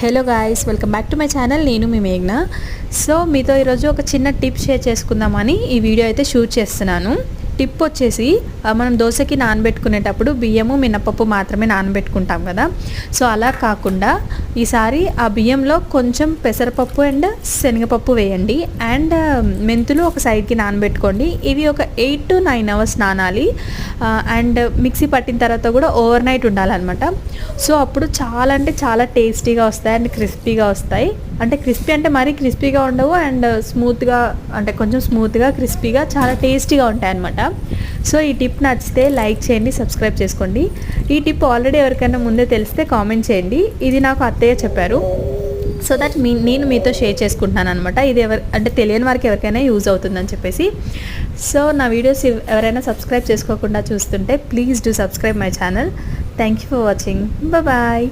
Hello guys, welcome back to my channel. నేను మీ మేఘ్న. So మీతో ఈరోజు ఒక చిన్న టిప్ షేర్ చేసుకుందామని ఈ వీడియో అయితే షూట్ చేస్తున్నాను. టిప్ వచ్చేసి మనం దోశకి నానబెట్టుకునేటప్పుడు బియ్యము మినపప్పు మాత్రమే నానబెట్టుకుంటాం కదా. సో అలా కాకుండా ఈసారి ఆ బియ్యంలో కొంచెం పెసరపప్పు అండ్ శనగపప్పు వేయండి. అండ్ మెంతులు ఒక సైడ్కి నానబెట్టుకోండి. ఇవి ఒక 8 to 9 hours నానాలి. అండ్ మిక్సీ పట్టిన తర్వాత కూడా ఓవర్ నైట్ ఉండాలన్నమాట. సో అప్పుడు చాలా అంటే చాలా టేస్టీగా వస్తాయి అండ్ క్రిస్పీగా వస్తాయి. అంటే క్రిస్పీ అంటే మరీ క్రిస్పీగా ఉండవు అండ్ స్మూత్గా, అంటే కొంచెం స్మూత్గా క్రిస్పీగా చాలా టేస్టీగా ఉంటాయి అన్నమాట. సో ఈ టిప్ నచ్చితే లైక్ చేయండి, సబ్స్క్రైబ్ చేసుకోండి. ఈ టిప్ ఆల్రెడీ ఎవరికైనా ముందే తెలిస్తే కామెంట్ చేయండి. ఇది నాకు అత్తయ్య చెప్పారు. సో దట్ నేను మీతో షేర్ చేసుకుంటున్నాను అనమాట. ఇది అంటే తెలియని వారికి ఎవరికైనా యూజ్ అవుతుందని చెప్పేసి. సో నా వీడియోస్ ఎవరైనా సబ్స్క్రైబ్ చేసుకోకుండా చూస్తుంటే please do subscribe my channel. Thank you for watching. Bye.